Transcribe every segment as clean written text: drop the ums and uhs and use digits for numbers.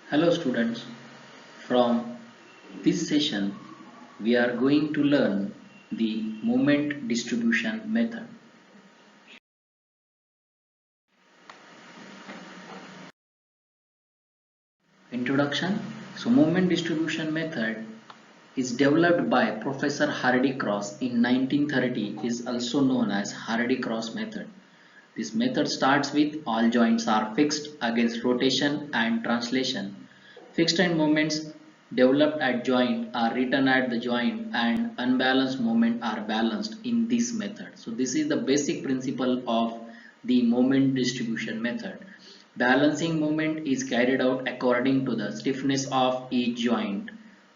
Hello students, from this session we are going to learn the moment distribution method. Introduction. So moment distribution method is developed by Professor Hardy-Cross in 1930, is also known as Hardy-Cross method. This method starts with all joints are fixed against rotation and translation. Fixed end moments developed at joint are written at the joint and unbalanced moment are balanced in this method. So this is the basic principle of the moment distribution method. Balancing moment is carried out according to the stiffness of each joint.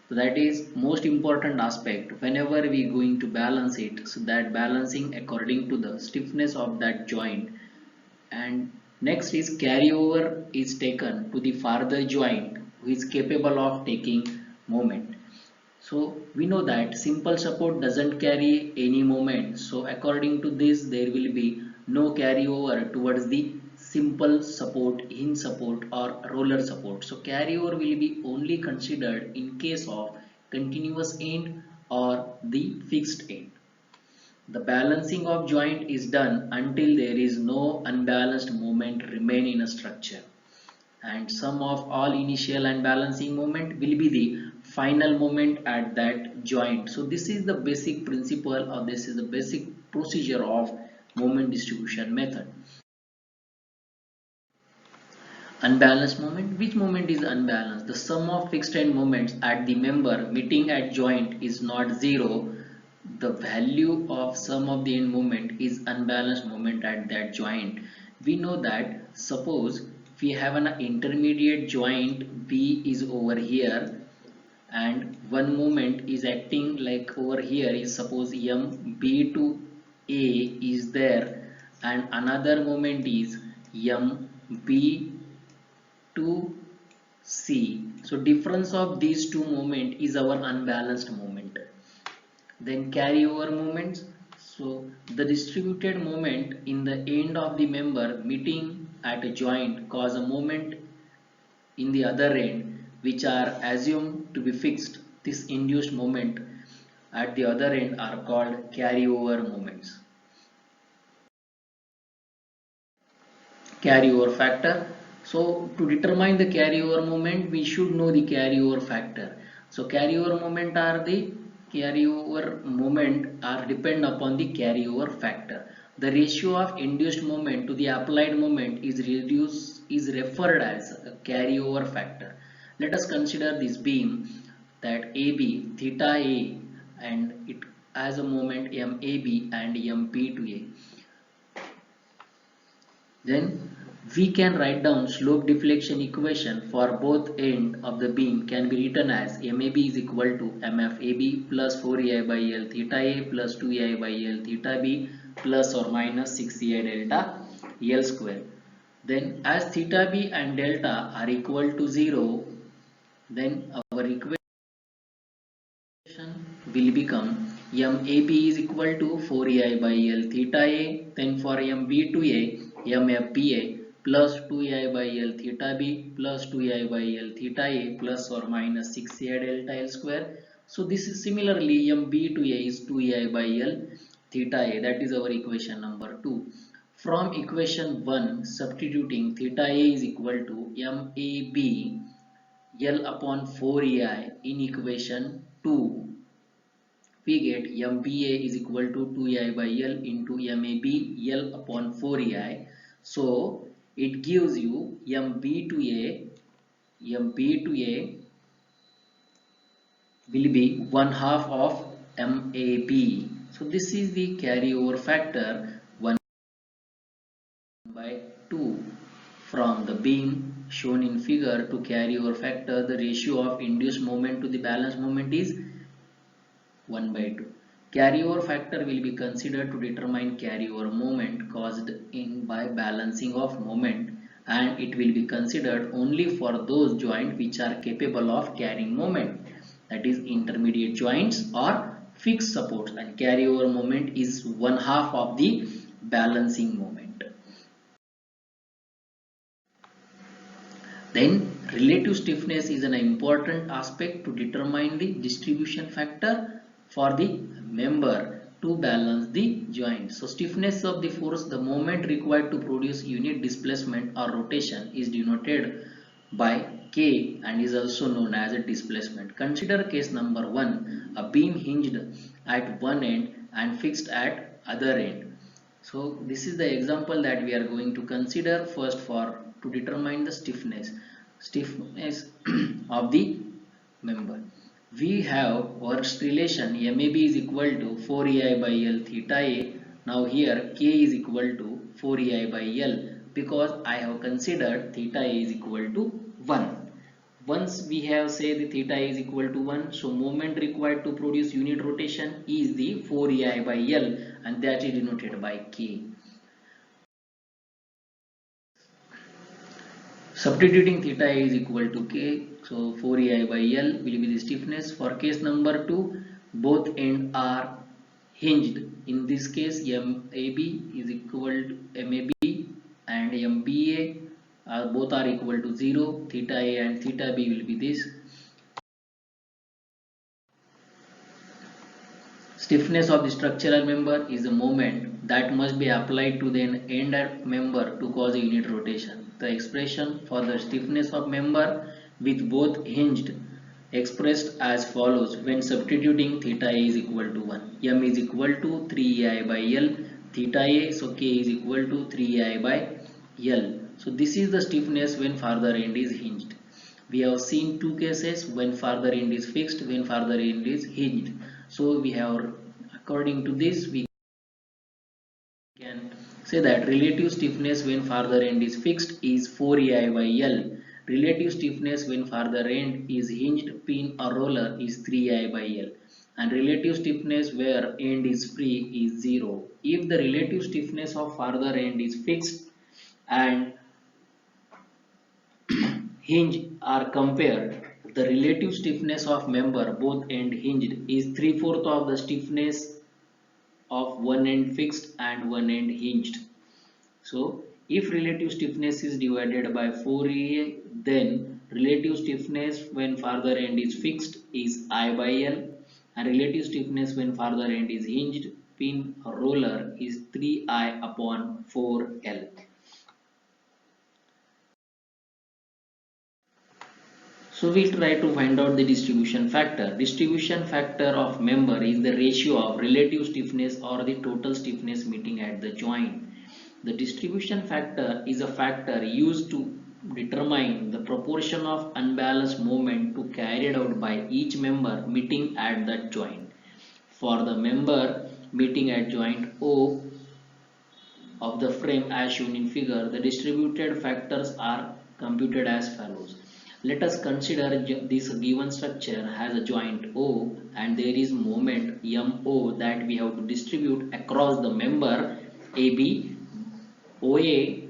So that is most important aspect whenever we going to balance it, so that balancing according to the stiffness of that joint. And next is carryover is taken to the farther joint who is capable of taking moment. So we know that simple support doesn't carry any moment, so according to this there will be no carryover towards the simple support, hinge support or roller support. So carryover will be only considered in case of continuous end or the fixed end. The balancing of joint is done until there is no unbalanced moment remain in a structure, and sum of all initial and balancing moment will be the final moment at that joint. So this is the basic principle, or this is the basic procedure of moment distribution method. Unbalanced moment. Which moment is unbalanced? The sum of fixed end moments at the member meeting at joint is not zero. The value of sum of the end moment is unbalanced moment at that joint. We know that suppose we have an intermediate joint B is over here, and one moment is acting like over here is suppose M B to A is there, and another moment is M B to C. So difference of these two moment is our unbalanced moment. Then carryover moments. So the distributed moment in the end of the member meeting at a joint cause a moment in the other end which are assumed to be fixed. This induced moment at the other end are called carryover moments. Carryover factor. So to determine the carryover moment, we should know the carryover factor. So carryover moment are depend upon the carryover factor. The ratio of induced moment to the applied moment is referred as a carryover factor. Let us consider this beam that AB theta A, and it as a moment MAB and MP to A. Then we can write down slope deflection equation for both end of the beam can be written as MAB is equal to MFAB plus 4EI by L theta A plus 2EI by L theta B plus or minus 6EI delta L square. Then as theta B and delta are equal to 0, then our equation will become MAB is equal to 4EI by L theta A, then for MB to A, MFBA plus 2EI by L theta B plus 2EI by L theta A plus or minus 6EI delta L square. So this is similarly MB to A is 2EI by L theta A, that is our equation number 2. From equation 1, substituting theta A is equal to MAB L upon 4EI in equation 2, we get MBA is equal to 2EI by L into MAB L upon 4EI. So it gives you MB to A will be 1/2 of MAB. So this is the carryover factor 1 by 2 from the beam shown in figure. To carryover factor, the ratio of induced moment to the balanced moment is 1 by 2. Carryover factor will be considered to determine carryover moment caused in by balancing of moment, and it will be considered only for those joints which are capable of carrying moment, that is intermediate joints or fixed supports, and carryover moment is 1/2 of the balancing moment. Then relative stiffness is an important aspect to determine the distribution factor for the member to balance the joint. So stiffness of the force, the moment required to produce unit displacement or rotation, is denoted by K and is also known as a displacement. Consider case number 1, a beam hinged at one end and fixed at other end. So this is the example that we are going to consider first for to determine the stiffness of the member. We have works relation MAB is equal to 4EI by L theta A. Now here K is equal to 4EI by L because I have considered theta A is equal to 1. Once we have say the theta is equal to 1, so moment required to produce unit rotation is the 4EI by L and that is denoted by K. Substituting theta is equal to K, so 4EI by L will be the stiffness. For case number 2, both ends are hinged. In this case, MAB is equal to MAB and MBA both are equal to 0. Theta A and theta B will be this. Stiffness of the structural member is the moment that must be applied to the end member to cause a unit rotation. The expression for the stiffness of member with both hinged expressed as follows when substituting theta A is equal to 1. M is equal to 3I by L theta A, so K is equal to 3I by L. So this is the stiffness when farther end is hinged. We have seen two cases when farther end is fixed, when farther end is hinged. So we have, according to this, we can say that relative stiffness when farther end is fixed is 4EI by L. Relative stiffness when farther end is hinged, pin or roller is 3I by L. And relative stiffness where end is free is 0. If the relative stiffness of farther end is fixed and hinge are compared, the relative stiffness of member both end hinged is 3/4 of the stiffness of one end fixed and one end hinged. So if relative stiffness is divided by 4EA, then relative stiffness when farther end is fixed is I by L and relative stiffness when farther end is hinged, pin or roller is 3I upon 4L. So we'll try to find out the distribution factor. Distribution factor of member is the ratio of relative stiffness or the total stiffness meeting at the joint. The distribution factor is a factor used to determine the proportion of unbalanced moment to carried out by each member meeting at that joint. For the member meeting at joint O of the frame as shown in figure, the distributed factors are computed as follows. Let us consider this given structure has a joint O and there is moment MO that we have to distribute across the member AB, OA,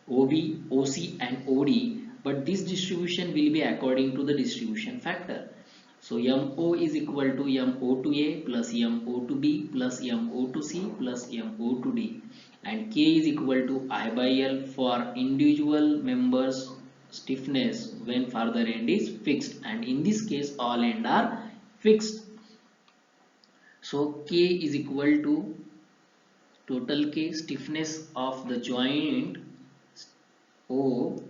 OB, OC and OD, but this distribution will be according to the distribution factor. So MO is equal to MO to A plus MO to B plus MO to C plus MO to D and K is equal to I by L for individual members stiffness when farther end is fixed and in this case all end are fixed. So K is equal to total K stiffness of the joint O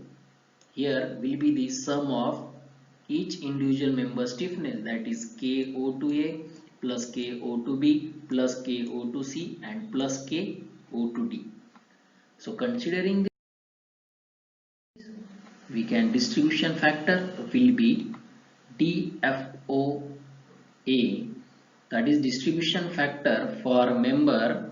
here will be the sum of each individual member stiffness, that is KO to A plus KO to B plus KO to C and plus KO to D. So considering this, we can distribution factor will be DFOA, that is distribution factor for member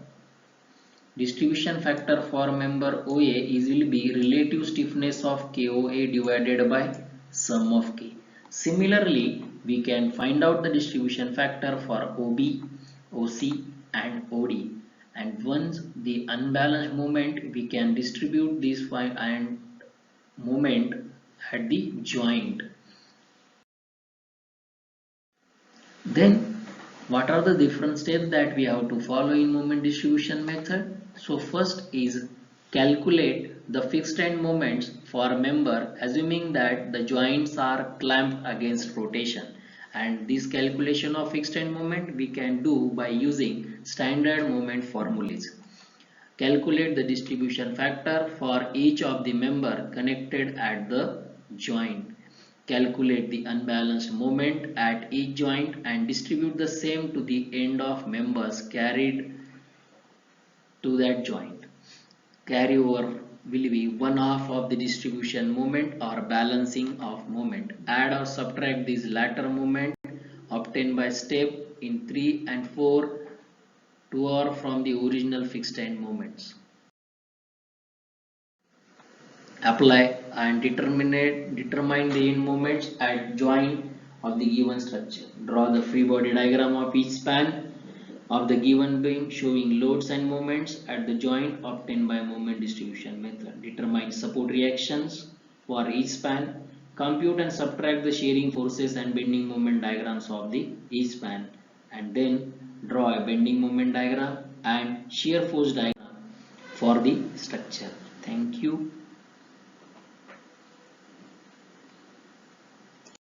OA is will be relative stiffness of KOA divided by sum of K. Similarly, we can find out the distribution factor for OB, OC and OD, and once the unbalanced moment we can distribute this and moment at the joint. Then what are the different steps that we have to follow in moment distribution method? So first is calculate the fixed end moments for a member assuming that the joints are clamped against rotation, and this calculation of fixed end moment we can do by using standard moment formulas. Calculate the distribution factor for each of the member connected at the joint. Calculate the unbalanced moment at each joint and distribute the same to the end of members carried to that joint. Carryover will be one half of the distribution moment or balancing of moment. Add or subtract these latter moment obtained by step in 3 and 4 to or from the original fixed end moments. Apply and determine the end moments at joint of the given structure. Draw the free body diagram of each span of the given beam showing loads and moments at the joint obtained by moment distribution method. Determine support reactions for each span. Compute and subtract the shearing forces and bending moment diagrams of the each span, and then draw a bending moment diagram and shear force diagram for the structure. Thank you.